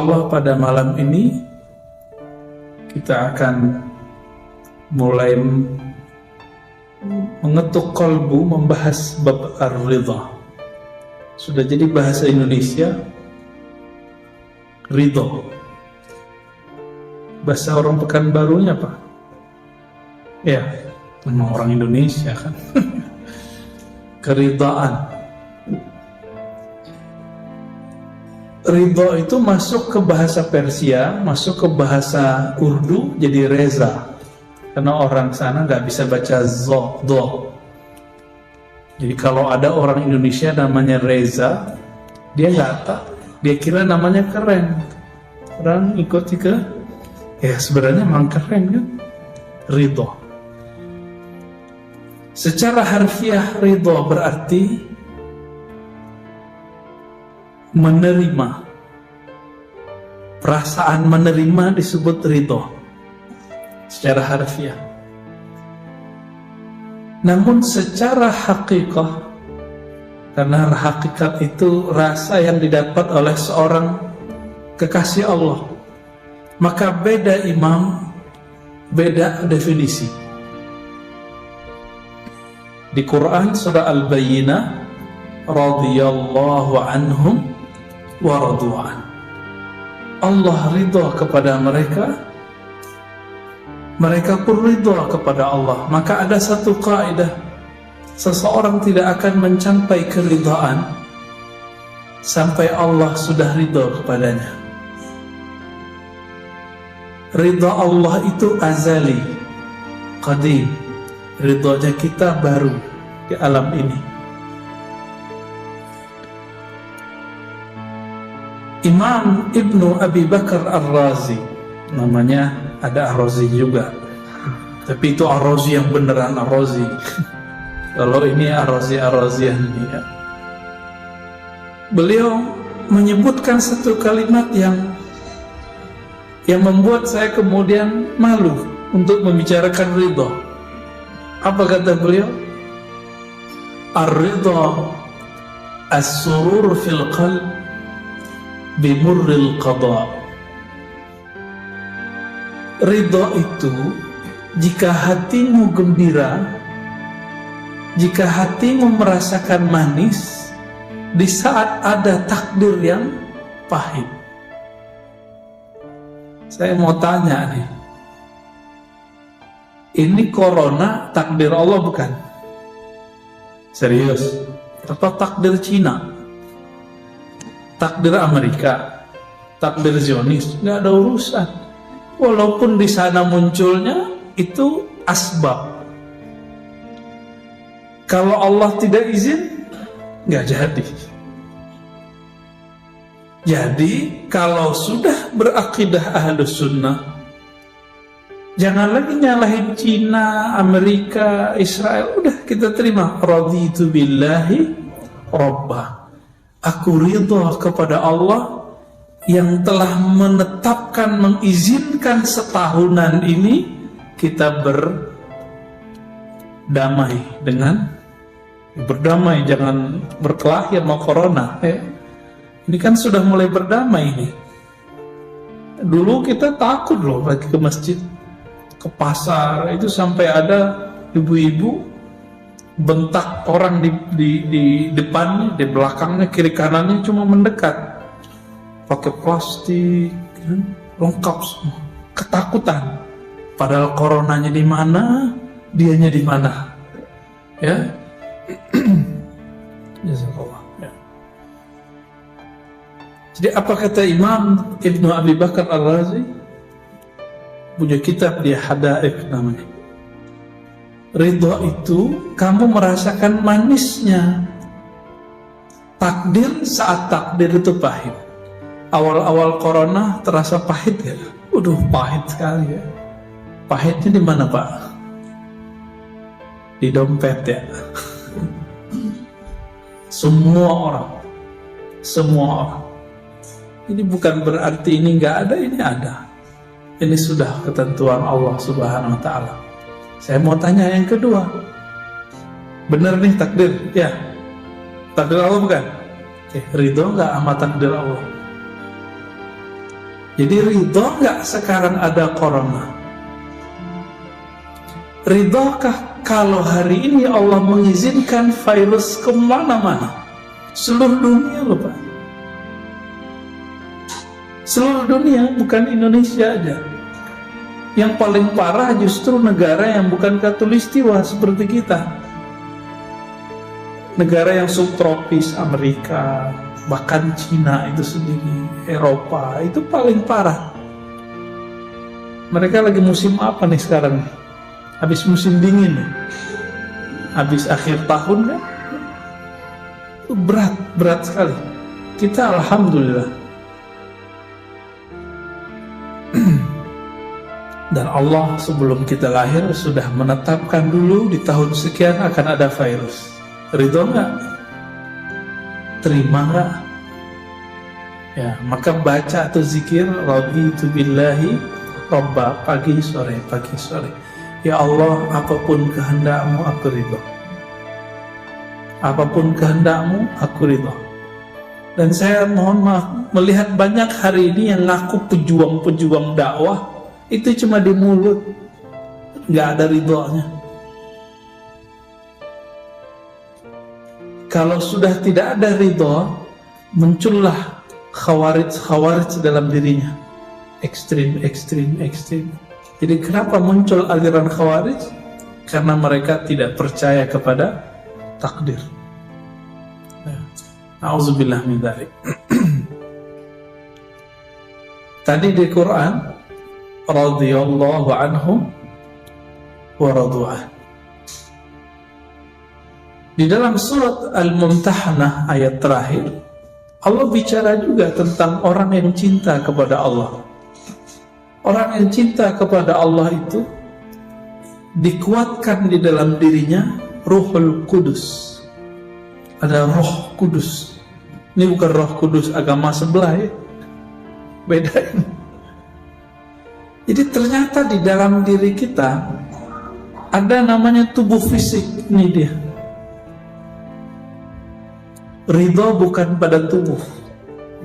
Insyaallah pada malam ini kita akan mulai mengetuk kalbu, membahas bab ar-ridha. Sudah jadi bahasa Indonesia ridha. Bahasa orang Pekanbarunya apa? Ya, memang orang Indonesia kan. Keridhaan. Ridha itu masuk ke bahasa Persia, masuk ke bahasa Urdu jadi reza. Karena orang sana nggak bisa baca zo, do. Jadi kalau ada orang Indonesia namanya Reza, dia nggak tahu, dia kira namanya keren. Orang ikuti ke, ya sebenarnya memang keren kan? Ridha. Secara harfiah ridha berarti menerima. Perasaan menerima disebut ridha secara harfiah. Namun secara hakikah, karena hakikat itu rasa yang didapat oleh seorang kekasih Allah, maka beda imam, beda definisi. Di Quran surah Al-Bayyinah, radhiyallahu anhum wa radu'an. Allah ridha kepada mereka, mereka pun ridha kepada Allah. Maka ada satu kaidah, seseorang tidak akan mencapai keridhaan sampai Allah sudah ridha kepadanya. Ridha Allah itu azali, qadim. Ridhanya kita baru di alam ini. Imam Ibnu Abi Bakar Ar-Razi, namanya ada Ar-Razi juga, tapi itu Ar-Razi yang beneran Ar-Razi. Kalau ini Ar-Razian ya. Beliau menyebutkan satu kalimat yang membuat saya kemudian malu untuk membicarakan ridha. Apa kata beliau? Ar-ridha as-surur fil qalb bimurril qada. Ridha itu jika hatimu gembira, jika hatimu merasakan manis di saat ada takdir yang pahit. Saya mau tanya nih, ini corona takdir Allah bukan? Serius? Atau takdir Cina? Takdir Amerika? Takdir Zionis? Nggak ada urusan. Walaupun di sana munculnya itu asbab. Kalau Allah tidak izin, nggak jadi. Jadi kalau sudah berakidah Ahlus Sunnah, jangan lagi nyalahin Cina, Amerika, Israel. Udah kita terima. Raditu billahi Rabbah. Aku ridha kepada Allah yang telah menetapkan, mengizinkan setahunan ini kita berdamai dengan, berdamai, jangan berkelahi sama corona ya. Ini kan sudah mulai berdamai ini. Dulu kita takut loh lagi ke masjid, ke pasar, itu sampai ada ibu-ibu bentak orang di depannya, di belakangnya, kiri kanannya, cuma mendekat pakai plastik, lengkap semua, ketakutan. Padahal coronanya di mana, dianya di mana, ya. Jazakallah. Ya. Jadi apa kata Imam Ibnu Abi Bakar Ar-Razi? Punya kitab dia Hadaik namanya. Ridha itu kamu merasakan manisnya takdir saat takdir itu pahit. Awal-awal corona terasa pahit ya? Udah pahit sekali ya. Pahitnya di mana Pak? Di dompet ya. Semua orang. Ini bukan berarti ini nggak ada, ini ada. Ini sudah ketentuan Allah Subhanahu wa Ta'ala. Saya mau tanya yang kedua, benar nih takdir? Ya, takdir Allah bukan? Ridho nggak sama takdir Allah? Jadi ridho nggak sekarang ada corona? Ridhokah kalau hari ini Allah mengizinkan virus kemana-mana? Seluruh dunia loh Pak. Seluruh dunia, bukan Indonesia aja. Yang paling parah justru negara yang bukan khatulistiwa seperti kita. Negara yang subtropis, Amerika, bahkan Cina itu sendiri, Eropa, itu paling parah. Mereka lagi musim apa nih sekarang? Habis musim dingin ya? Habis akhir tahun kan? Itu berat sekali. Kita alhamdulillah. Dan Allah sebelum kita lahir sudah menetapkan dulu di tahun sekian akan ada virus. Ridho nggak? Terima nggak? Ya, maka baca atau zikir raditu billahi robba pagi sore. Ya Allah, apapun kehendakmu aku ridho. Apapun kehendakmu aku ridho. Dan saya mohon maaf melihat banyak hari ini yang ngaku pejuang dakwah itu cuma di mulut, nggak ada ridhonya. Kalau sudah tidak ada ridho, muncullah khawarij dalam dirinya, ekstrim. Jadi kenapa muncul aliran khawarij? Karena mereka tidak percaya kepada takdir. A'udzubillah min dzalik. Tadi di Quran, radhiyallahu anhum wa radu'an. Di dalam surat Al-Mumtahanah ayat terakhir, Allah bicara juga tentang orang yang cinta kepada Allah. Orang yang cinta kepada Allah itu dikuatkan di dalam dirinya Ruhul Kudus. Ada Roh Kudus. Ini bukan Roh Kudus agama sebelah ya. Beda ini. Jadi ternyata di dalam diri kita ada namanya tubuh fisik. Ini dia. Ridho bukan pada tubuh.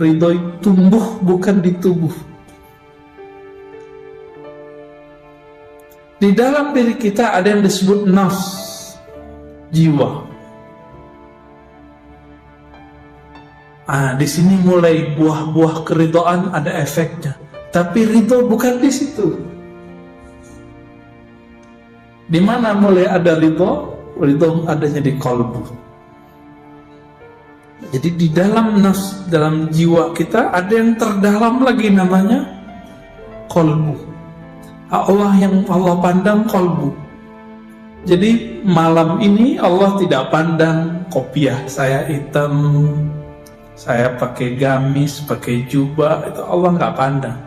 Ridho tumbuh bukan di tubuh. Di dalam diri kita ada yang disebut nafs, jiwa. Di sini mulai buah-buah keridhaan ada efeknya. Tapi ridho bukan di situ. Di mana mulai ada ridho? Ridho adanya di qalbu. Jadi di dalam nafs, dalam jiwa kita ada yang terdalam lagi namanya qalbu. Allah yang Allah pandang qalbu. Jadi malam ini Allah tidak pandang kopiah saya hitam, saya pakai gamis, pakai jubah, itu Allah nggak pandang.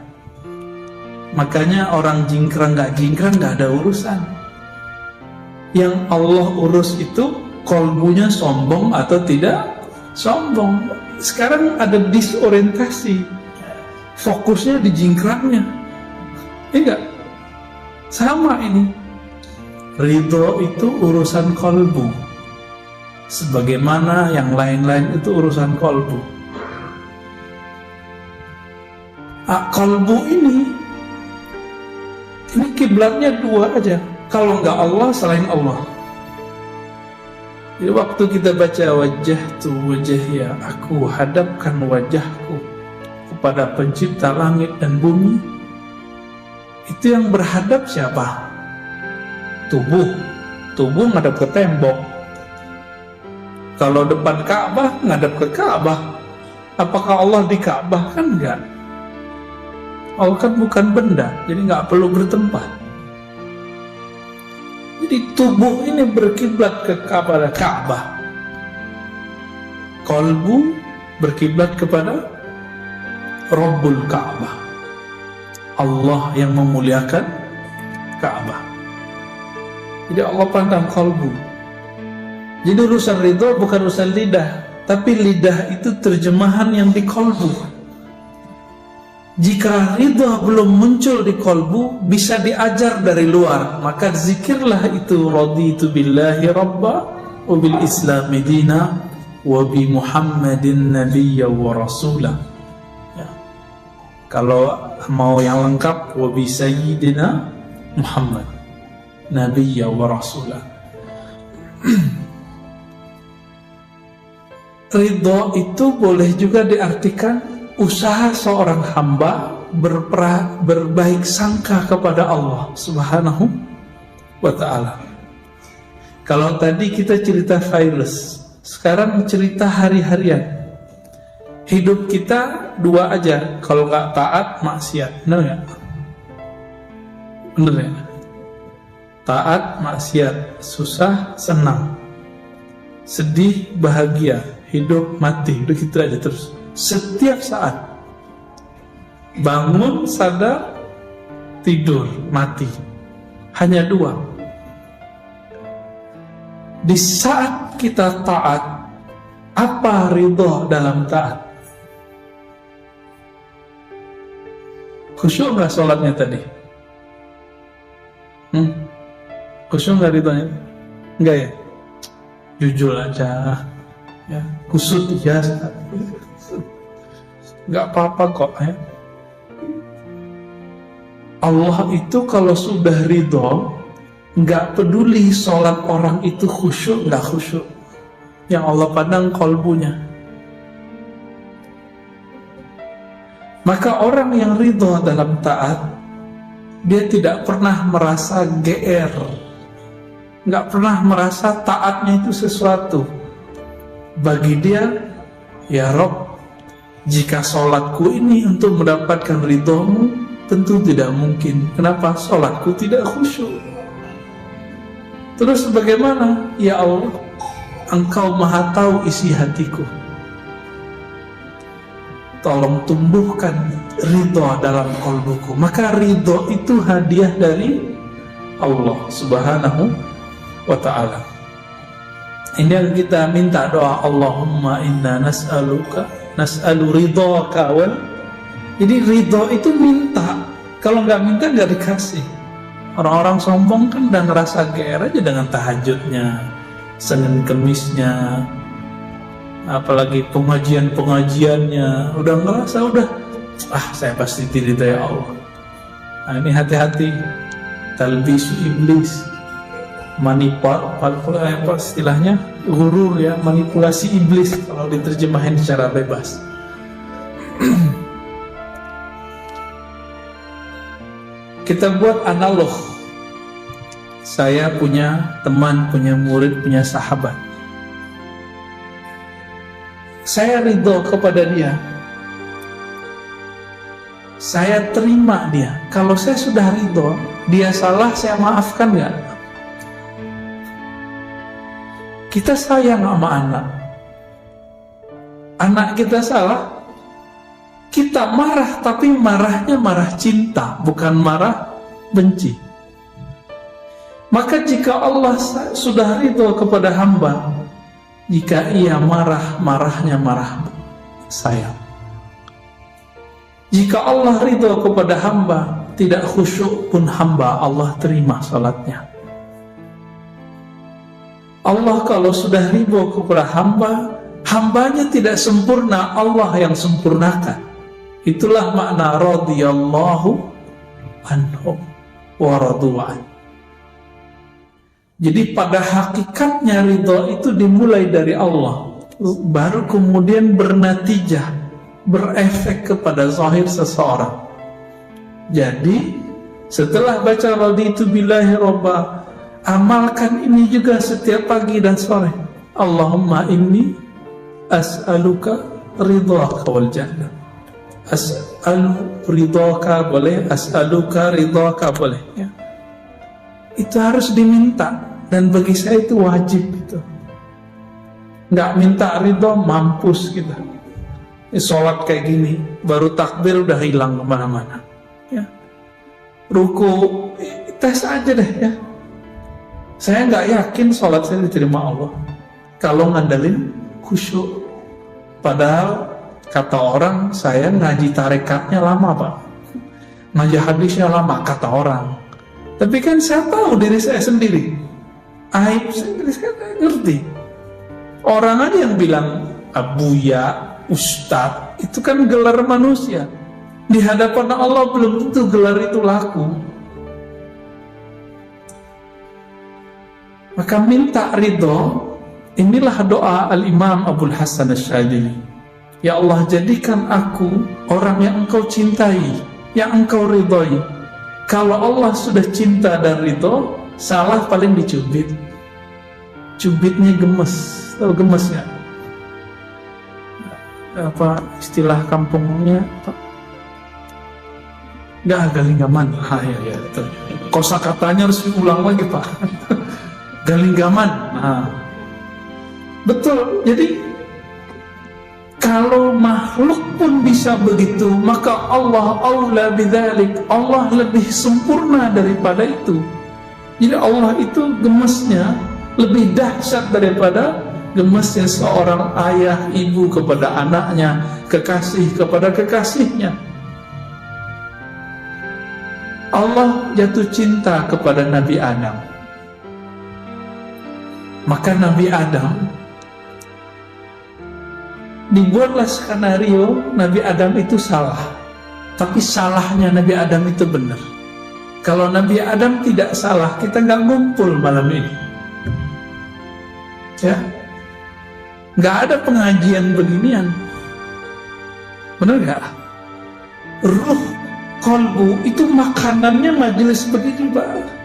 Makanya orang jingkrang nggak ada urusan. Yang Allah urus itu qalbunya sombong atau tidak sombong. Sekarang ada disorientasi, fokusnya di jingkrangnya. Enggak. Sama ini. Ridho itu urusan qalbu. Sebagaimana yang lain-lain itu urusan qalbu. Qalbu ini kiblatnya dua aja. Kalau enggak Allah, selain Allah. Jadi waktu kita baca wajjahtu wajhiya, aku hadapkan wajahku kepada pencipta langit dan bumi. Itu yang berhadap siapa? Tubuh ngadap ke tembok. Kalau depan Ka'bah ngadap ke Ka'bah. Apakah Allah di Ka'bah? Kan enggak. Allah kan bukan benda, jadi nggak perlu bertempat. Jadi tubuh ini berkiblat kepada Ka'bah. Qalbu berkiblat kepada Rabbul Ka'bah, Allah yang memuliakan Ka'bah. Jadi Allah pandang qalbu. Jadi urusan ridho bukan urusan lidah, tapi lidah itu terjemahan yang di qalbu. Jika ridho belum muncul di qalbu, bisa diajar dari luar. Maka zikirlah itu raditu billahi rabba wa bil islami dina wa bi muhammadin nabiyya wa rasulah. Ya. Kalau mau yang lengkap, wa bi sayyidina Muhammad nabiyya wa rasulah. Ridho itu boleh juga diartikan usaha seorang hamba berbaik sangka kepada Allah Subhanahu wa ta'ala. Kalau tadi kita cerita virus, sekarang cerita hari-harian. Hidup kita dua aja, kalau nggak taat maksiat, bener nggak? Bener ya? Taat maksiat, susah senang, sedih bahagia, hidup mati, udah gitu aja terus. Setiap saat bangun sadar, tidur mati, hanya dua. Di saat kita taat, apa ridho dalam taat? Khusyuk nggak sholatnya tadi? Khusyuk nggak ridhonya? Enggak ya? Jujur aja ya, kusut ya, nggak apa-apa kok ya. Allah itu kalau sudah ridho, nggak peduli sholat orang itu khusyuk nggak khusyuk, yang Allah pandang kolbunya. Maka orang yang ridho dalam taat, dia tidak pernah merasa GR, nggak pernah merasa taatnya itu sesuatu. Bagi dia, ya Rob, jika sholatku ini untuk mendapatkan ridhomu, tentu tidak mungkin. Kenapa? Sholatku tidak khusyuk. Terus bagaimana? Ya Allah, Engkau maha tahu isi hatiku. Tolong tumbuhkan ridho dalam kolbuku. Maka ridho itu hadiah dari Allah Subhanahu wa ta'ala. Ini yang kita minta doa, Allahumma inna nas'alu ridhoka wal. Jadi ridho itu minta. Kalau nggak minta nggak dikasih. Orang-orang sombong kan dan ngerasa GR aja dengan tahajudnya, Senin Kemisnya, apalagi pengajiannya, udah ngerasa saya pasti diridhai Allah. Nah, ini hati-hati, talbisu iblis, apa istilahnya, gurur ya, manipulasi iblis kalau diterjemahin secara bebas. Kita buat analog. Saya punya teman, punya murid, punya sahabat. Saya ridho kepada dia, saya terima dia. Kalau saya sudah ridho, dia salah, saya maafkan nggak? Kita sayang sama anak kita salah, kita marah, tapi marahnya marah cinta, bukan marah benci. Maka jika Allah sudah ridho kepada hamba, jika ia marah, marahnya marah sayang. Jika Allah ridho kepada hamba, tidak khusyuk pun hamba, Allah terima salatnya. Allah kalau sudah ridho kepada hamba, hambanya tidak sempurna, Allah yang sempurnakan. Itulah makna radhiyallahu anhum wa radu'an. Jadi pada hakikatnya ridho itu dimulai dari Allah, baru kemudian bernatijah, berefek kepada zahir seseorang. Jadi setelah baca raditu billahi robba, amalkan ini juga setiap pagi dan sore. Allahumma inni as'aluka ridhaka wal jannah. As'alu ridhaka boleh, as'aluka ridhaka boleh ya. Itu harus diminta. Dan bagi saya itu wajib itu. Nggak minta ridho, mampus kita. Sholat kayak gini, baru takbir udah hilang kemana-mana. Ya. Ruku, tes aja deh ya. Saya nggak yakin sholat saya diterima Allah kalau ngandelin khusyuk. Padahal kata orang, saya ngaji tarekatnya lama Pak, ngaji hadisnya lama kata orang. Tapi kan saya tahu diri saya sendiri. Aib sendiri saya ngerti. Orang aja yang bilang abuya, ustadz, itu kan gelar manusia. Di hadapan Allah belum tentu gelar itu laku. Maka minta ridho. Inilah doa Al-Imam Abul Hasan Asy-Syadzili. Ya Allah, jadikan aku orang yang engkau cintai, yang engkau ridhoi. Kalau Allah sudah cinta dan ridho, salah paling dicubit. Cubitnya gemes. Tahu gemes ya? Apa istilah kampungnya? Nggak, galinggaman. Ya, betul. Kosakatanya harus diulang lagi, Pak. Galinggaman. Nah, betul. Jadi kalau makhluk pun bisa begitu, maka Allah aula bidzalik. Allah lebih sempurna daripada itu. Jadi Allah itu gemesnya lebih dahsyat daripada gemesnya seorang ayah ibu kepada anaknya, kekasih kepada kekasihnya. Allah jatuh cinta kepada Nabi Adam. Maka Nabi Adam, dibuatlah skenario Nabi Adam itu salah, tapi salahnya Nabi Adam itu benar. Kalau Nabi Adam tidak salah, kita nggak ngumpul malam ini, ya, nggak ada pengajian beginian, benar nggak? Ruh, kolbu itu makanannya majelis begini, Pak.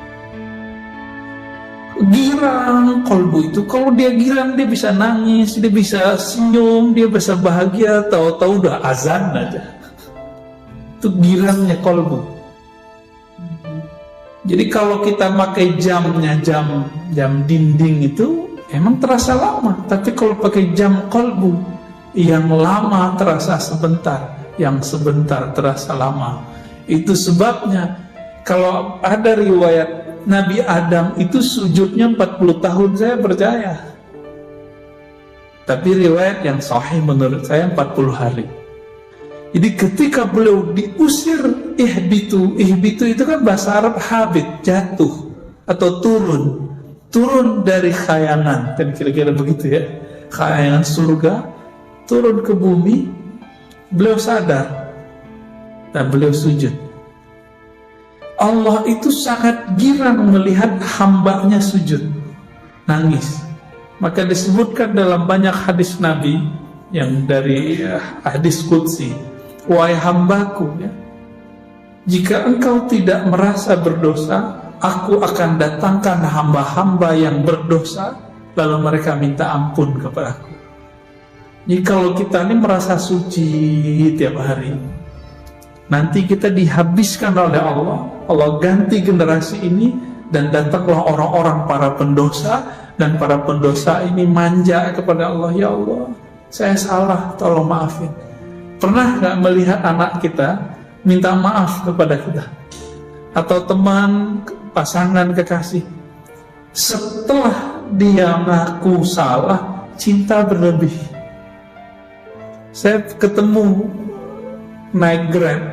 Girang kolbu itu, kalau dia girang dia bisa nangis, dia bisa senyum, dia bisa bahagia, tahu-tahu udah azan aja. Itu girangnya kolbu. Jadi kalau kita pakai jamnya jam dinding itu emang terasa lama, tapi kalau pakai jam kolbu, yang lama terasa sebentar, yang sebentar terasa lama. Itu sebabnya kalau ada riwayat Nabi Adam itu sujudnya 40 tahun, saya percaya. Tapi riwayat yang sahih menurut saya 40 hari. Jadi ketika beliau diusir, ihbitu itu kan bahasa Arab habit, jatuh atau turun dari khayangan, kan kira-kira begitu ya, khayangan surga, turun ke bumi. Beliau sadar dan beliau sujud. Allah itu sangat girang melihat hambanya sujud, nangis. Maka disebutkan dalam banyak hadis Nabi yang dari hadis qudsi, wahai hambaku, ya, jika engkau tidak merasa berdosa, aku akan datangkan hamba-hamba yang berdosa, lalu mereka minta ampun kepadaku. Jadi kalau kita ini merasa suci tiap hari, nanti kita dihabiskan oleh Allah. Allah ganti generasi ini dan datanglah orang-orang para pendosa, dan para pendosa ini manja kepada Allah. Ya Allah, saya salah, tolong maafin. Pernah gak melihat anak kita minta maaf kepada kita? Atau teman, pasangan, kekasih, setelah dia ngaku salah, cinta berlebih. Saya ketemu naik Grab,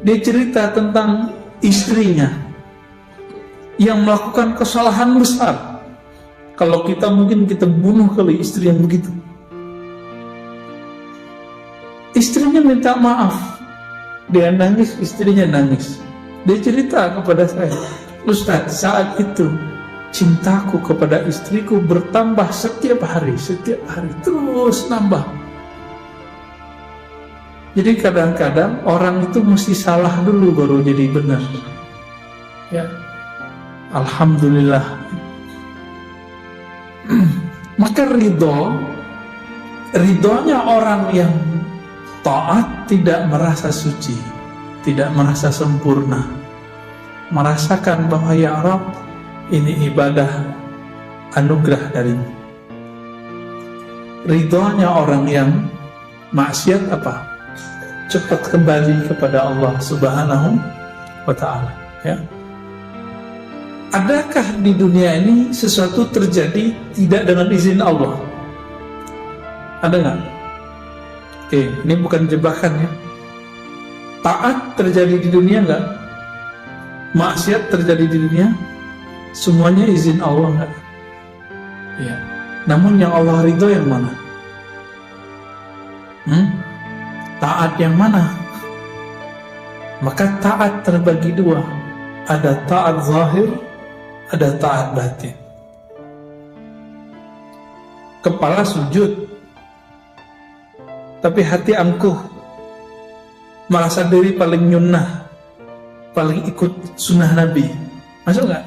dia cerita tentang istrinya yang melakukan kesalahan besar. Kalau kita mungkin kita bunuh kali istri yang begitu. Istrinya minta maaf, dia nangis, istrinya nangis. Dia cerita kepada saya, Ustaz, saat itu cintaku kepada istriku bertambah setiap hari terus nambah. Jadi kadang-kadang orang itu mesti salah dulu baru jadi benar. Ya, alhamdulillah. Maka ridhonya orang yang taat tidak merasa suci, tidak merasa sempurna, merasakan bahwa ya Rabb, ini ibadah anugerah darimu. Ridhonya orang yang maksiat apa? Cepat kembali kepada Allah Subhanahu wa ta'ala, ya. Adakah di dunia ini sesuatu terjadi tidak dengan izin Allah? Ada nggak? Oke, ini bukan jebakan ya. Taat terjadi di dunia nggak? Maksiat terjadi di dunia? Semuanya izin Allah nggak? Ya. Namun yang Allah ridho yang mana? Taat yang mana? Maka taat terbagi dua. Ada taat zahir, ada taat batin. Kepala sujud, tapi hati angkuh, merasa diri paling nyunnah, paling ikut sunnah Nabi. Masuk nggak?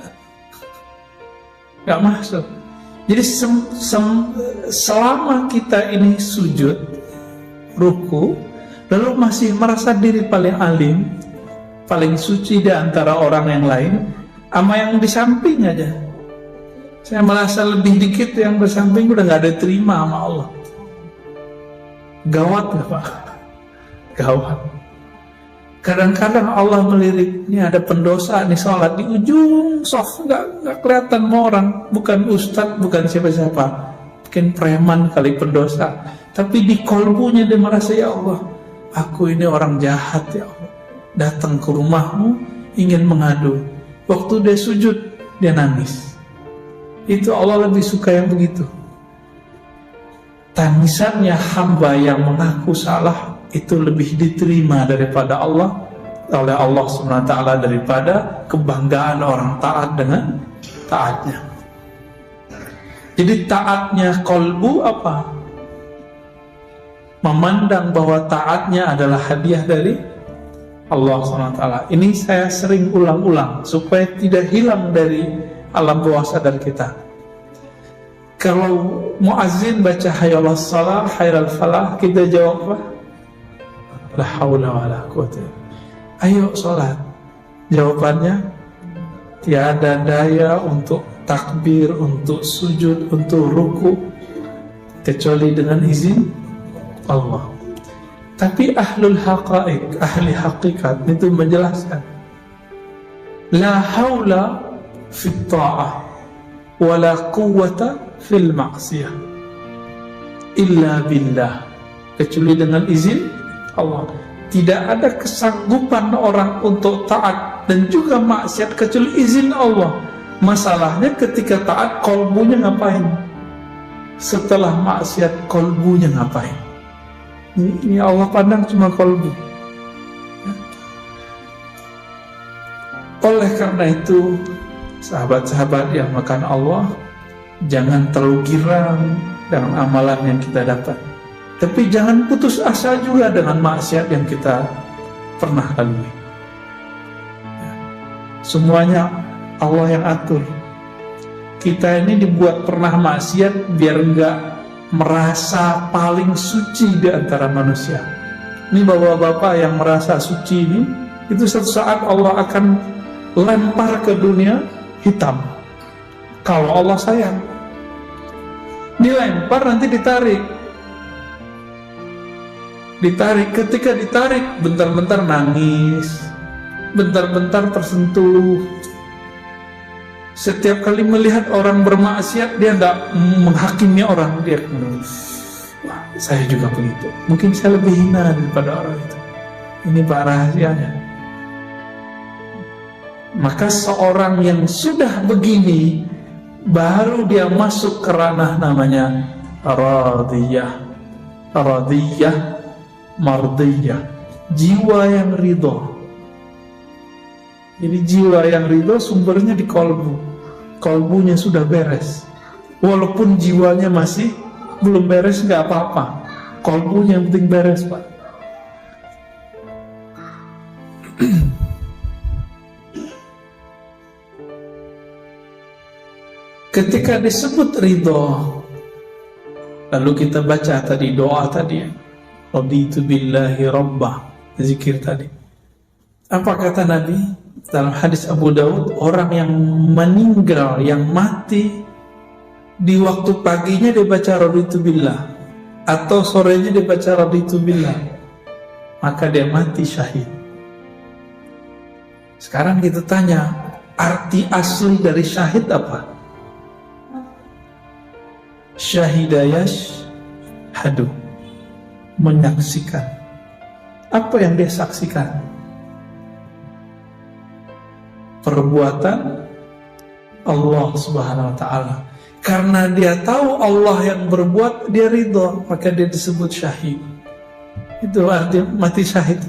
Nggak masuk. Jadi selama kita ini sujud, ruku, lalu masih merasa diri paling alim, paling suci di antara orang yang lain, sama yang di samping aja, saya merasa lebih dikit, yang bersamping udah nggak ada terima sama Allah. Gawat nggak Pak? Gawat. Kadang-kadang Allah melirik, ini ada pendosa nih sholat di ujung soft, nggak kelihatan sama orang, bukan ustadz, bukan siapa-siapa, mungkin preman kali pendosa, tapi di kolbunya dia merasa, ya Allah, aku ini orang jahat ya Allah, datang ke rumahmu ingin mengadu. Waktu dia sujud, dia nangis. Itu Allah lebih suka yang begitu. Tangisannya hamba yang mengaku salah itu lebih diterima daripada Allah, oleh Allah SWT, daripada kebanggaan orang taat dengan taatnya. Jadi taatnya kolbu apa? Memandang bahwa taatnya adalah hadiah dari Allah SWT. Ini saya sering ulang-ulang supaya tidak hilang dari alam bawah sadar kita. Kalau muazzin baca hayyalah salah, hayral falah, kita jawab apa? La haula wala quwwata. Ayo sholat. Jawabannya, tiada daya untuk takbir, untuk sujud, untuk ruku, kecuali dengan izin Allah. Tapi ahlul haqaiq, ahli hakikat itu menjelaskan, la haula fit ta'ah wala quwwata fil ma'siyah illa billah, kecuali dengan izin Allah. Tidak ada kesanggupan orang untuk taat dan juga maksiat kecuali izin Allah. Masalahnya ketika taat kolbunya ngapain? Setelah maksiat kolbunya ngapain? Ini Allah pandang cuma kolbu. Oleh karena itu, sahabat-sahabat yang makan Allah, jangan terlalu girang dengan amalan yang kita dapat. Tapi jangan putus asa juga dengan maksiat yang kita pernah lalui. Semuanya Allah yang atur. Kita ini dibuat pernah maksiat biar enggak merasa paling suci di antara manusia. Ini bapak-bapak yang merasa suci ini, itu suatu saat Allah akan lempar ke dunia hitam. Kalau Allah sayang, dilempar nanti ditarik. Ketika ditarik, bentar-bentar nangis, bentar-bentar tersentuh. Setiap kali melihat orang bermaksiat, dia tidak menghakimi orang, dia wah, saya juga begitu, mungkin saya lebih hina daripada orang itu. Ini Pak rahasianya. Maka seorang yang sudah begini, baru dia masuk ke ranah namanya radiyah, mardiyah, jiwa yang ridho. Jadi jiwa yang ridho sumbernya di kolbu. Kolbunya sudah beres. Walaupun jiwanya masih belum beres, nggak apa-apa. Kolbunya yang penting beres, Pak. Ketika disebut ridho, lalu kita baca tadi doa tadi, raditu billahi rabbah, zikir tadi. Apa kata Nabi dalam hadis Abu Daud? Orang yang meninggal, yang mati di waktu paginya dia baca raditu billah, atau sorenya dia baca raditu billah, maka dia mati syahid. Sekarang kita tanya, arti asli dari syahid apa? Syahidayash hadu, menyaksikan. Apa yang dia saksikan? Perbuatan Allah Subhanahu wa ta'ala. Karena dia tahu Allah yang berbuat, dia ridho, maka dia disebut syahid. Itu arti mati syahid.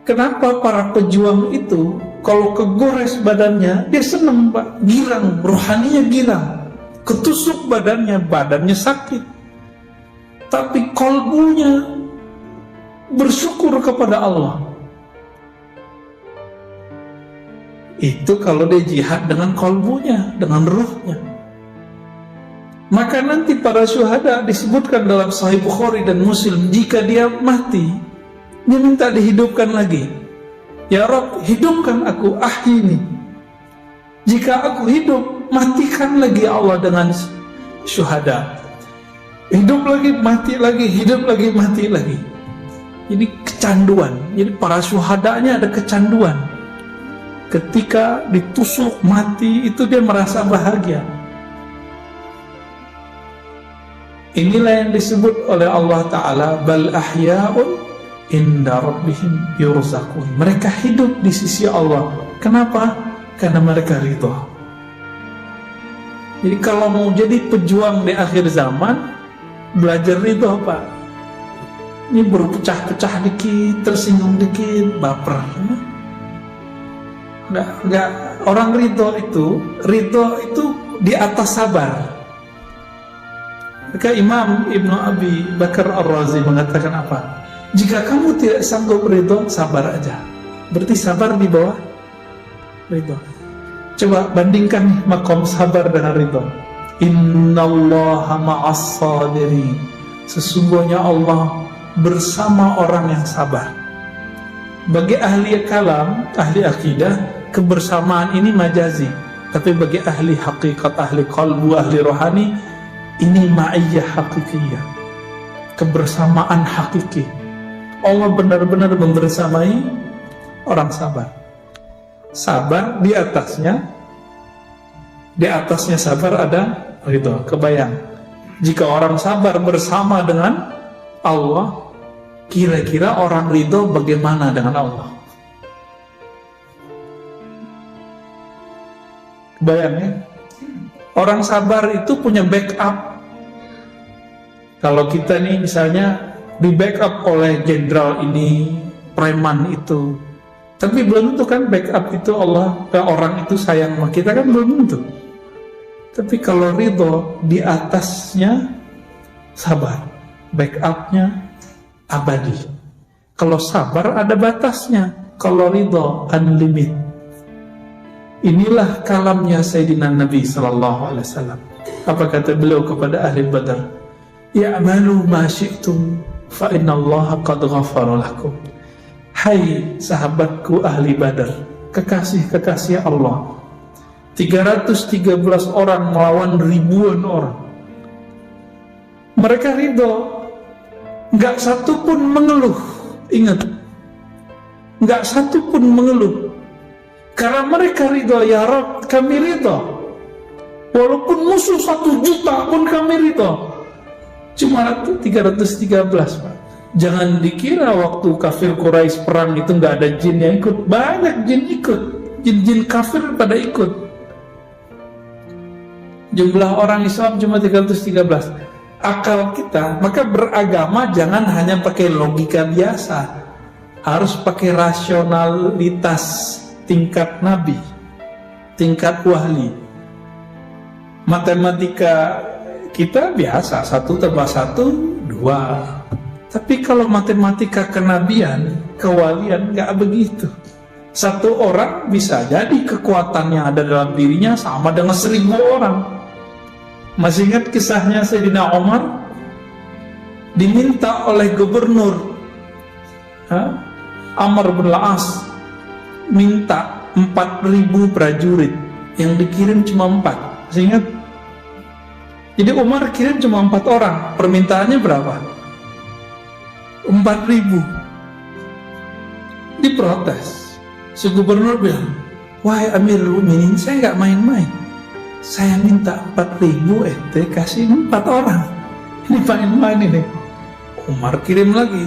Kenapa para pejuang itu kalau kegores badannya dia senang, Pak, girang, rohaninya girang, ketusuk badannya sakit, tapi kolbunya bersyukur kepada Allah. Itu kalau dia jihad dengan kolbunya, dengan ruhnya. Maka nanti para syuhada disebutkan dalam Sahih Bukhari dan Muslim, jika dia mati, dia minta dihidupkan lagi. Ya Rabb, hidupkan aku, ahyini. Jika aku hidup, matikan lagi Allah dengan syuhada. Hidup lagi, mati lagi, hidup lagi, mati lagi. Jadi kecanduan. Jadi para syuhadanya ada kecanduan. Ketika ditusuk mati, itu dia merasa bahagia. Inilah yang disebut oleh Allah Ta'ala, bal ahya'un inda rabbihim yurzaqun. Mereka hidup di sisi Allah. Kenapa? Karena mereka ridho. Jadi kalau mau jadi pejuang di akhir zaman, belajar ridho, Pak. Ini berpecah-pecah dikit, tersinggung dikit, baper. Enggak. Orang ridho itu di atas sabar. Maka Imam Ibnu Abi Bakar Ar-Razi mengatakan apa? Jika kamu tidak sanggup ridho, sabar aja. Berarti sabar di bawah ridho. Coba bandingkan makom sabar dengan ridho. Innallaha ma'as sabirin. Sesungguhnya Allah bersama orang yang sabar. Bagi ahli kalam, ahli akidah, kebersamaan ini majazi. Tapi bagi ahli hakikat, ahli qalbu, ahli rohani, ini ma'iyyah hakikiyah. Kebersamaan hakiki. Allah benar-benar membersamai orang sabar. Sabar di atasnya sabar ada ridho. Kebayang, jika orang sabar bersama dengan Allah, kira-kira orang ridho bagaimana dengan Allah? Kebayang ya? Orang sabar itu punya backup. Kalau kita nih misalnya di backup oleh jenderal ini, preman itu, tapi belum tentu kan backup itu Allah, orang itu sayang sama kita kan belum tentu. Tapi kalau ridho di atasnya sabar, backupnya abadi. Kalau sabar ada batasnya, kalau ridho unlimited. Inilah kalamnya Sayyidina Nabi SAW. Apa kata beliau kepada ahli Badar? Ya'malu ma syi'tum fa innallaha qad ghafara lakum. Hai sahabatku ahli Badar, kekasih-kekasih Allah, 313 orang melawan ribuan orang. Mereka ridho, nggak satu pun mengeluh. Ingat, nggak satu pun mengeluh, karena mereka ridho. Ya Rabb, kami ridho, walaupun musuh 1 juta pun kami ridho. Cuma 313, Pak. Jangan dikira waktu kafir Quraisy perang itu nggak ada jin yang ikut. Banyak jin ikut, jin-jin kafir pada ikut. Jumlah orang Islam cuma 313. Akal kita, maka beragama jangan hanya pakai logika biasa, harus pakai rasionalitas tingkat nabi, tingkat wahli. Matematika kita biasa, 1 tambah 1 2. Tapi kalau matematika kenabian, kewalian, nggak begitu. Satu orang bisa jadi kekuatan yang ada dalam dirinya sama dengan 1000 orang. Masih ingat kisahnya Sayyidina Umar? Diminta oleh gubernur Amr bin Al-As, minta 4000 prajurit, yang dikirim cuma 4. Masih ingat? Jadi Umar kirim cuma 4 orang. Permintaannya berapa? 4000. Diprotes. Si gubernur bilang, wahai Amirul Mukminin, saya nggak main-main. Saya minta 4000, ente kasih 4 orang. Ini main-main ini. Umar kirim lagi.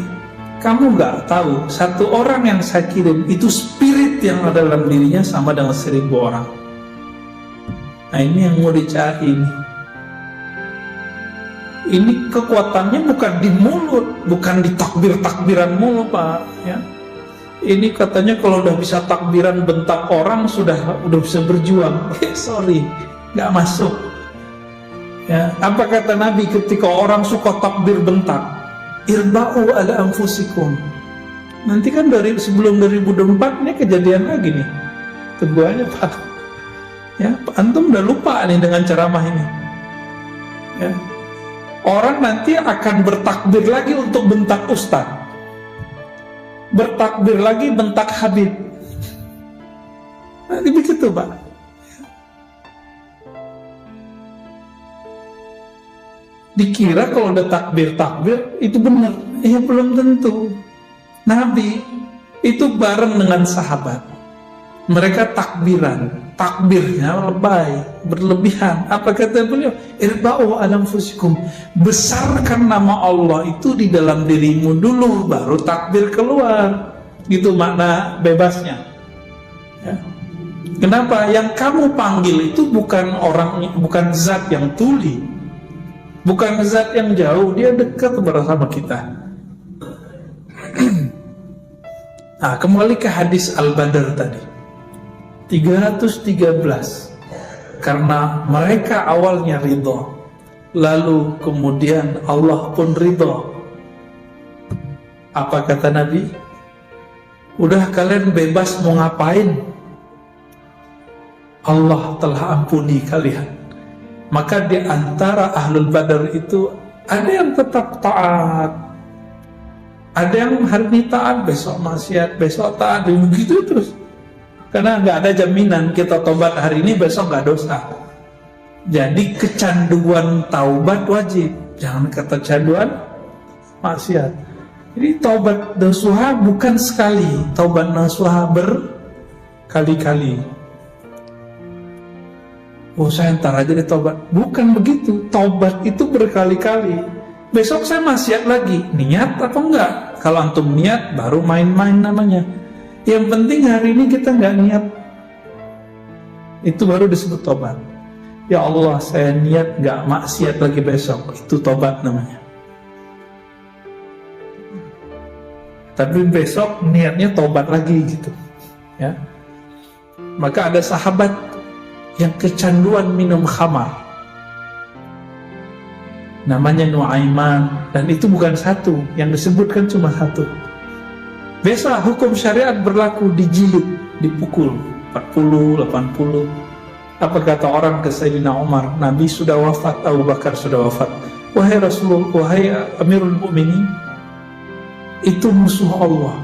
Kamu nggak tahu, 1 orang yang saya kirim itu spirit yang ada dalam dirinya sama dengan 1000 orang. Nah ini yang mau dicari ini. Ini kekuatannya bukan di mulut, bukan di takbir-takbiran mulu, Pak. Ya. Ini katanya kalau udah bisa takbiran bentak orang udah bisa berjuang. Sorry, nggak masuk. Ya, apa kata Nabi ketika orang suka takbir bentak? Irba'u ala anfusikum. Nanti kan sebelum 2024 ini kejadian lagi nih. Tunggu aja, Pak. Ya, antum udah lupa nih dengan ceramah ini. Ya. Orang nanti akan bertakbir lagi untuk bentak ustaz, bertakbir lagi bentak Habib. Nanti begitu, Pak. Dikira kalau ada takbir itu benar. Belum tentu. Nabi itu bareng dengan sahabat. Mereka takbirnya lebay, berlebihan. Apa kata beliau? Irba'u ala anfusikum. Besarkan nama Allah itu di dalam dirimu dulu, baru takbir keluar. Gitu makna bebasnya. Ya. Kenapa? Yang kamu panggil itu bukan zat yang tuli, bukan zat yang jauh, dia dekat bersama kita. Nah, kembali ke hadis Al-Badr tadi. 313. Karena mereka awalnya ridho, lalu kemudian Allah pun ridho. Apa kata Nabi? Udah kalian bebas mau ngapain, Allah telah ampuni kalian. Maka di antara Ahlul Badar itu ada yang tetap taat, ada yang hari ini taat, besok maksiat, besok taat, begitu terus. Karena nggak ada jaminan kita tobat hari ini besok nggak dosa. Jadi kecanduan taubat wajib, jangan kecanduan maksiat. Jadi taubat nasuha bukan sekali, taubat nasuha berkali-kali. Oh, saya ntar aja deh taubat. Bukan begitu, taubat itu berkali-kali. Besok saya maksiat lagi, niat apa enggak? Kalau antum niat baru main-main namanya. Yang penting hari ini kita nggak niat, itu baru disebut tobat. Ya Allah, saya niat nggak maksiat lagi besok, itu tobat namanya. Tapi besok niatnya tobat lagi gitu, ya. Maka ada sahabat yang kecanduan minum khamar, namanya Nuaiman, dan itu bukan satu, yang disebutkan cuma satu. Biasa hukum syariat berlaku, dijilid, dipukul 40, 80. Apa kata orang ke Sayyidina Umar? Nabi sudah wafat, Abu Bakar sudah wafat. Wahai Rasulullah, wahai Amirul Mukminin, itu musuh Allah,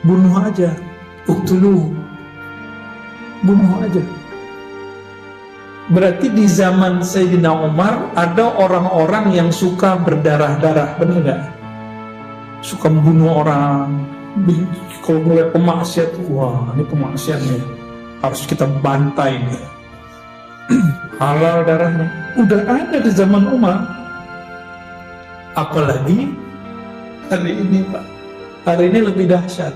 bunuh aja, uktuluh, bunuh aja. Berarti di zaman Sayyidina Umar ada orang-orang yang suka berdarah-darah, benar nggak? Suka membunuh orang. Kalau melihat pemaksiat, wah ini pemaksiatnya harus kita bantai nih. Halal darahnya udah ada di zaman Umar. Apalagi hari ini, Pak. Hari ini lebih dahsyat.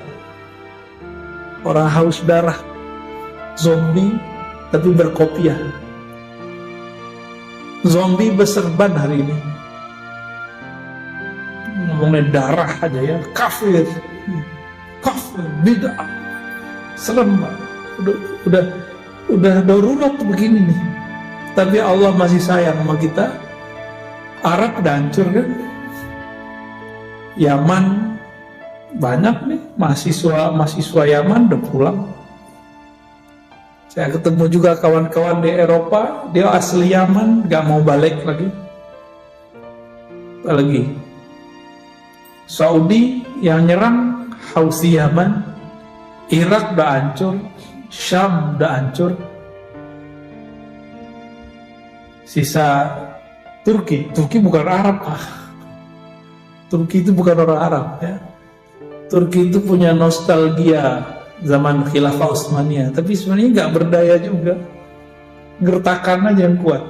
Orang haus darah, zombie tapi berkopiah. Zombie berserban hari ini. Ngomongin darah aja ya, kafir, bid'ah, serem. Udah darurat begini nih. Tapi Allah masih sayang sama kita. Arab udah hancur kan? Yaman banyak nih mahasiswa Yaman udah pulang. Saya ketemu juga kawan-kawan di Eropa, dia asli Yaman, gak mau balik lagi. Apalagi Saudi yang nyerang Houthi Yaman, Irak udah hancur, Syam udah hancur. Sisa Turki bukan Arab, Turki itu bukan orang Arab ya. Turki itu punya nostalgia zaman Khilafah Utsmaniyah, tapi sebenarnya nggak berdaya juga, gertakan aja yang kuat.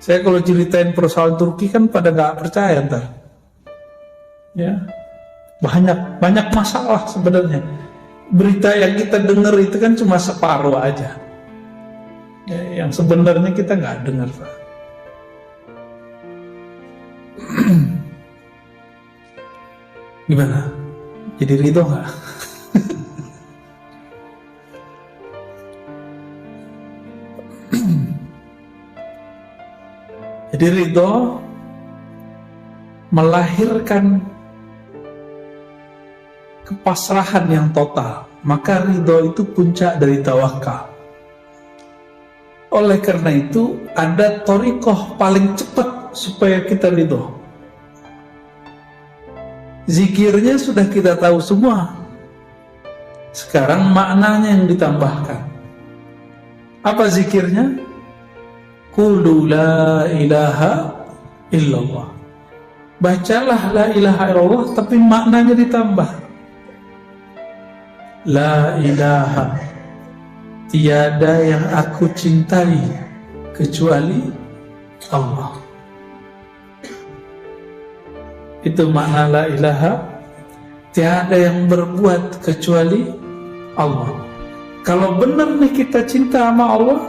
Saya kalau ceritain persoalan Turki kan pada nggak percaya ntar, ya banyak masalah sebenarnya. Berita yang kita dengar itu kan cuma separuh aja, ya, yang sebenarnya kita nggak dengar. Gimana? Jadi ridho nggak? Jadi ridho melahirkan kepasrahan yang total. Maka ridho itu puncak dari tawakal. Oleh karena itu ada thariqah paling cepat supaya kita ridho. Zikirnya sudah kita tahu semua. Sekarang maknanya yang ditambahkan. Apa zikirnya? Qulu la ilaha illallah. Bacalah la ilaha illallah, tapi maknanya ditambah. La ilaha, tiada yang aku cintai kecuali Allah. Itu makna la ilaha, tiada yang berbuat kecuali Allah. Kalau benar nih kita cinta sama Allah,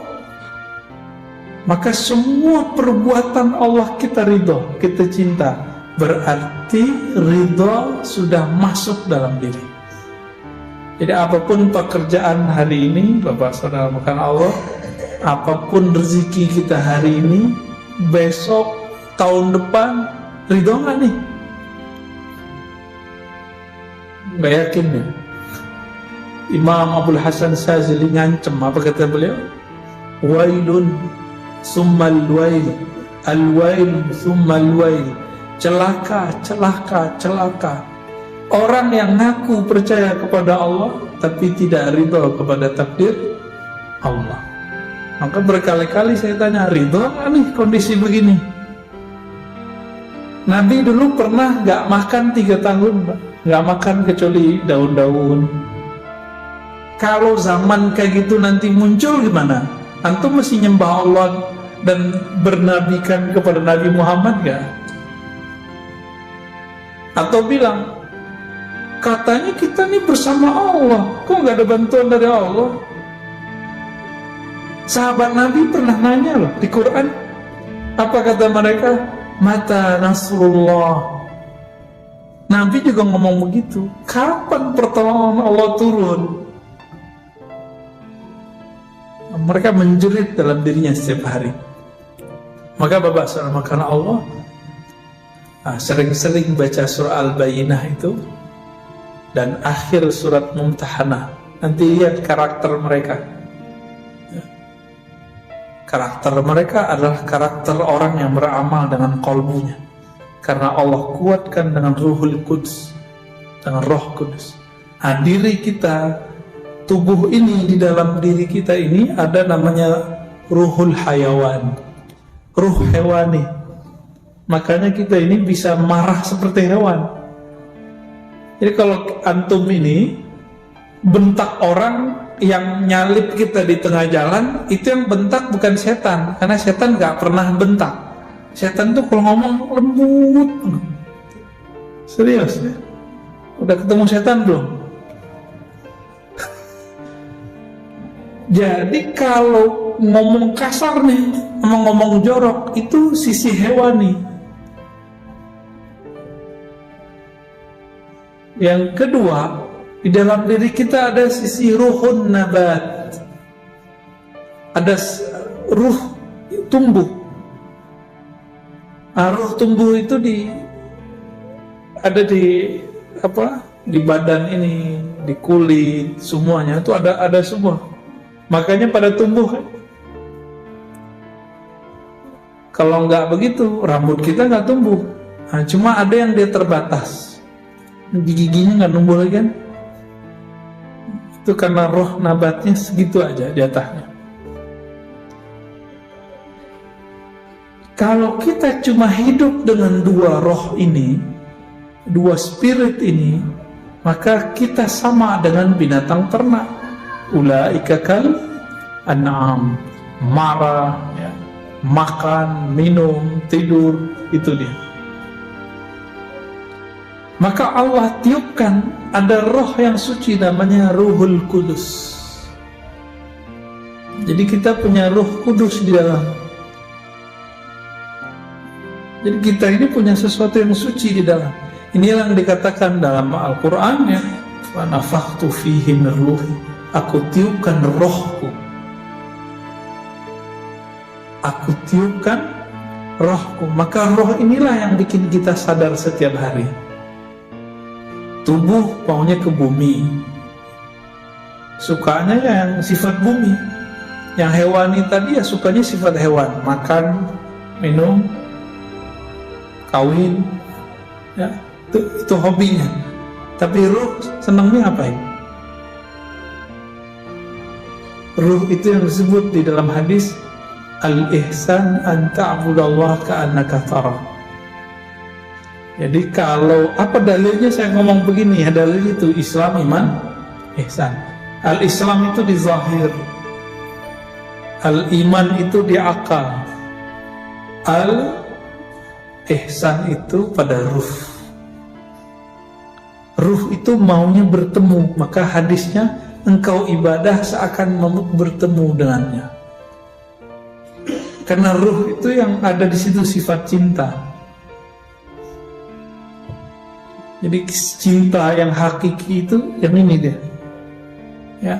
maka semua perbuatan Allah kita ridho, kita cinta. Berarti ridho sudah masuk dalam diri. Jadi apapun pekerjaan hari ini, Bapak Saudara makan Allah, apapun rezeki kita hari ini, besok, tahun depan, ridho nggak nih? Nggak yakin ya? Imam Abdul Hasan Sazili ngancem, apa kata beliau? Wailun summal wail, al-wail summal wail. Celaka, celaka, celaka. Orang yang ngaku percaya kepada Allah tapi tidak ridho kepada takdir Allah. Maka berkali-kali saya tanya, ridho nggak nih kondisi begini? Nabi dulu pernah nggak makan 3 tahun, nggak makan kecuali daun-daun. Kalau zaman kayak gitu nanti muncul gimana? Antum mesti nyembah Allah dan bernabikan kepada Nabi Muhammad gak? Atau bilang, katanya kita nih bersama Allah, kok nggak ada bantuan dari Allah? Sahabat Nabi pernah nanya loh di Quran, apa kata mereka? Mata Nasrullah. Nabi juga ngomong begitu. Kapan pertolongan Allah turun? Mereka menjerit dalam dirinya setiap hari. Maka Bapak Saudara makan Allah, sering-sering baca surah Al-Bayyinah itu dan akhir surat Mumtahanah. Nanti lihat karakter mereka. Karakter mereka adalah karakter orang yang beramal dengan kolbunya, karena Allah kuatkan dengan Ruhul Quds, dengan Roh Kudus. Diri kita, tubuh ini, di dalam diri kita ini ada namanya Ruhul Hayawan, ruh hewani. Makanya kita ini bisa marah seperti hewan. Jadi kalau antum ini bentak orang yang nyalip kita di tengah jalan, itu yang bentak bukan setan, karena setan gak pernah bentak. Setan tuh kalau ngomong lembut. Serius ya? Udah ketemu setan belum? Jadi kalau ngomong kasar nih, ngomong jorok, itu sisi hewani. Yang kedua, di dalam diri kita ada sisi ruhun nabat, ada ruh tumbuh. Ruh tumbuh itu ada di apa? Di badan ini, di kulit, semuanya itu ada semua. Makanya pada tumbuh kan? Kalau nggak begitu, rambut kita nggak tumbuh. Cuma ada yang dia terbatas, giginya nggak tumbuh lagi kan? Itu karena roh nabatnya segitu aja di atasnya. Kalau kita cuma hidup dengan 2 roh ini, 2 spirit ini, maka kita sama dengan binatang ternak. Ulaika kal an'am, marah, ya, makan, minum, tidur, itu dia. Maka Allah tiupkan ada roh yang suci namanya Ruhul Kudus. Jadi kita punya Ruh Kudus di dalam. Jadi kita ini punya sesuatu yang suci di dalam. Inilah yang dikatakan dalam Al-Quran ya, wa nafakhtu fihi min ruhi, aku tiupkan rohku, aku tiupkan rohku. Maka roh inilah yang bikin kita sadar setiap hari. Tubuh maunya ke bumi, sukanya yang sifat bumi. Yang hewani tadi ya sukanya sifat hewan, makan, minum, kawin, ya, itu hobinya. Tapi ruh senangnya ngapain? Ruh itu yang disebut di dalam hadis al-ihsan an ta'budallaha ka'annaka tarah. Jadi kalau apa dalilnya saya ngomong begini ya, dalil itu Islam, iman, ihsan. Al-Islam itu di zahir, al-iman itu di akal, al-ihsan itu pada ruh. Ruh itu maunya bertemu, maka hadisnya engkau ibadah seakan bertemu dengannya. Karena ruh itu yang ada di situ sifat cinta. Jadi cinta yang hakiki itu yang ini dia. Ya.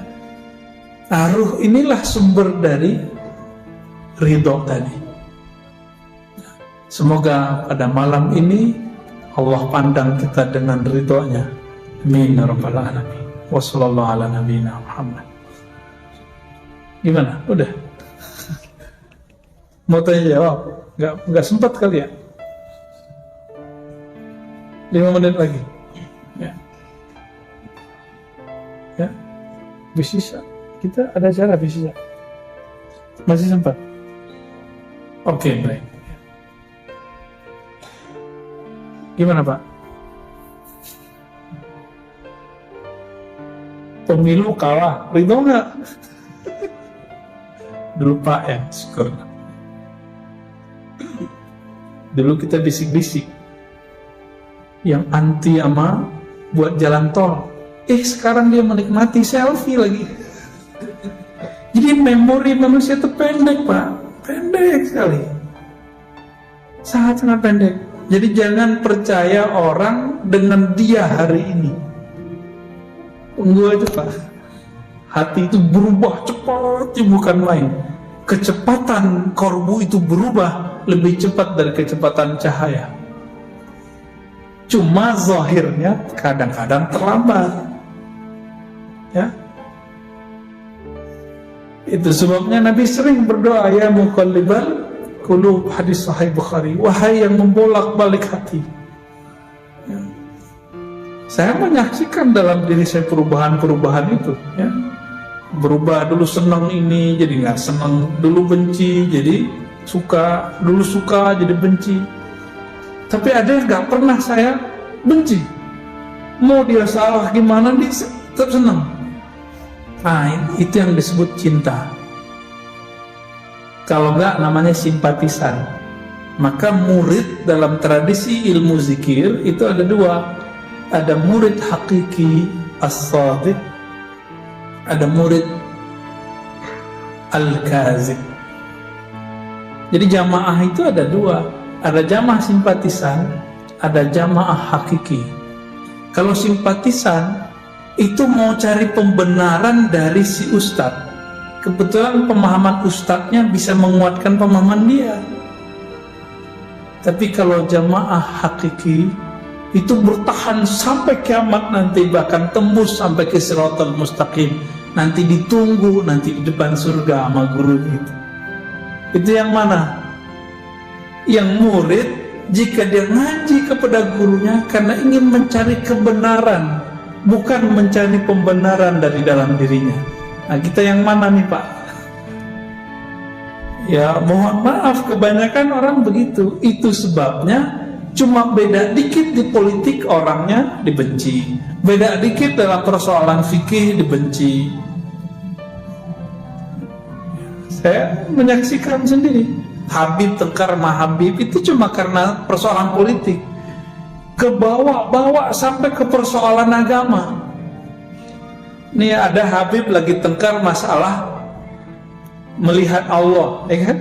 Nah, ruh inilah sumber dari ridho tadi. Semoga pada malam ini Allah pandang kita dengan ridhonya. Amin ya rabbal alamin. Wassallallahu ala nabiyina Muhammad. Gimana? Udah? Mau tanya jawab? Nggak sempat kali ya? 5 menit lagi. Ya. Ya. Bisa. Kita ada acara bisa. Masih sempat? Oke, baik. Gimana Pak? Pemilu kalah, ridho nggak? Dulu Pak ya, syukur. Dulu kita bisik-bisik yang anti sama buat jalan tol. Sekarang dia menikmati selfie lagi. Jadi memori manusia itu pendek Pak, pendek sekali, sangat-sangat pendek. Jadi jangan percaya orang dengan dia hari ini. Tunggu aja Pak, hati itu berubah cepat, bukan main. Kecepatan korbu itu berubah lebih cepat dari kecepatan cahaya. Cuma zahirnya kadang-kadang terlambat. Ya. Itu sebabnya Nabi sering berdoa, ya muqallibal qulub, hadis sahih Bukhari, wahai yang membolak-balik hati. Ya. Saya menyaksikan dalam diri saya perubahan-perubahan itu, ya. Berubah, dulu senang ini jadi nggak senang, dulu benci jadi suka, dulu suka jadi benci. Tapi ada yang nggak pernah saya benci, mau dia salah gimana dia tetap senang. Nah, itu yang disebut cinta. Kalau nggak namanya simpatisan. Maka murid dalam tradisi ilmu zikir itu ada dua. Ada murid hakiki as-sadiq, ada murid al-kazib. Jadi jamaah itu ada dua. Ada jamaah simpatisan, ada jamaah hakiki. Kalau simpatisan itu mau cari pembenaran dari si ustadz. Kebetulan pemahaman ustadznya bisa menguatkan pemahaman dia. Tapi kalau jamaah hakiki itu bertahan sampai kiamat nanti, bahkan tembus sampai ke Shiratal Mustaqim. Nanti ditunggu nanti di depan surga sama guru itu. Itu yang mana? Yang murid jika dia ngaji kepada gurunya karena ingin mencari kebenaran, bukan mencari pembenaran dari dalam dirinya. Nah, kita yang mana nih Pak? Ya mohon maaf, kebanyakan orang begitu. Itu sebabnya cuma beda dikit di politik orangnya dibenci, beda dikit dalam persoalan fikih dibenci. Saya menyaksikan sendiri, Habib tengkar sama Habib itu cuma karena persoalan politik, kebawa-bawa sampai ke persoalan agama. Nih ada Habib lagi tengkar masalah melihat Allah, ya kan?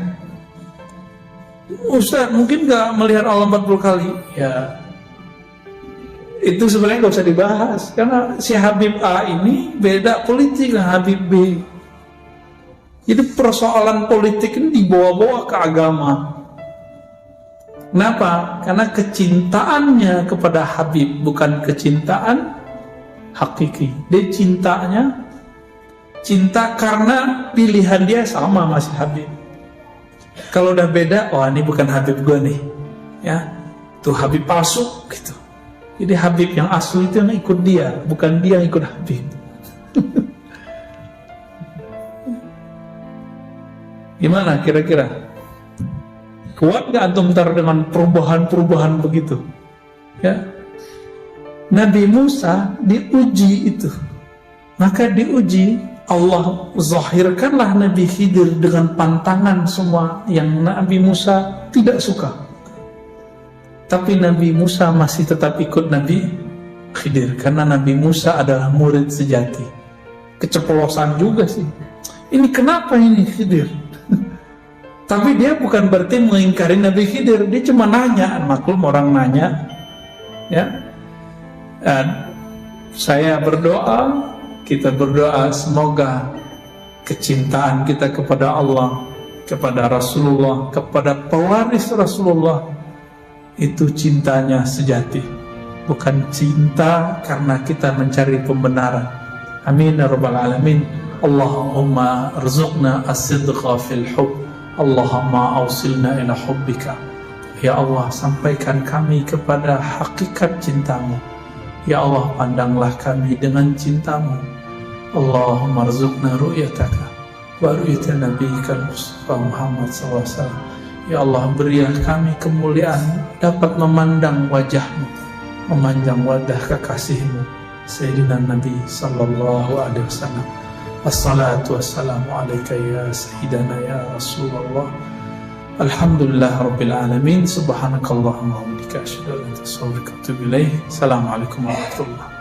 Ustaz mungkin gak melihat Allah 40 kali? Ya, itu sebenarnya nggak usah dibahas, karena si Habib A ini beda politik dengan Habib B. Jadi persoalan politik ini dibawa-bawa ke agama. Kenapa? Karena kecintaannya kepada Habib bukan kecintaan hakiki. Dia cinta karena pilihan dia sama masih Habib. Kalau udah beda, oh ini bukan Habib gue nih, ya, tuh Habib palsu gitu. Jadi Habib yang asli itu yang ikut dia, bukan dia yang ikut Habib. Gimana kira-kira? Kuat gak antum ntar dengan perubahan-perubahan begitu? Ya, Nabi Musa diuji itu, maka diuji Allah zahirkanlah Nabi Khidir dengan pantangan semua yang Nabi Musa tidak suka. Tapi Nabi Musa masih tetap ikut Nabi Khidir karena Nabi Musa adalah murid sejati. Keceplosan juga sih. Ini kenapa ini Khidir? Tapi dia bukan berarti mengingkari Nabi Khidir, dia cuma nanya, maklum orang nanya, ya. Dan saya berdoa, kita berdoa semoga kecintaan kita kepada Allah, kepada Rasulullah, kepada pewaris Rasulullah itu cintanya sejati, bukan cinta karena kita mencari pembenaran. Amin ya rabbal alamin. Allahumma arzuqna as-sidqa fil hubb. Allahumma awsilna ila hubbika. Ya Allah, sampaikan kami kepada hakikat cintamu. Ya Allah, pandanglah kami dengan cintamu. Allahumma arzuqna ru'yataka wa ru'yata nabiyyika Mustafa Muhammad SAW. Ya Allah, berilah kami kemuliaan dapat memandang wajahmu, memandang wajah kekasihmu Sayyidina Nabi sallallahu alaihi wasallam. Assalatu wassalamu alaika ya Sayyidana ya Rasulullah. Alhamdulillah Rabbil Alamin. Subhanakallahumma wa bihamdika asyhadu an la ilaha illa anta astaghfiruka wa atubu ilaik. Assalamualaikum warahmatullahi wabarakatuh.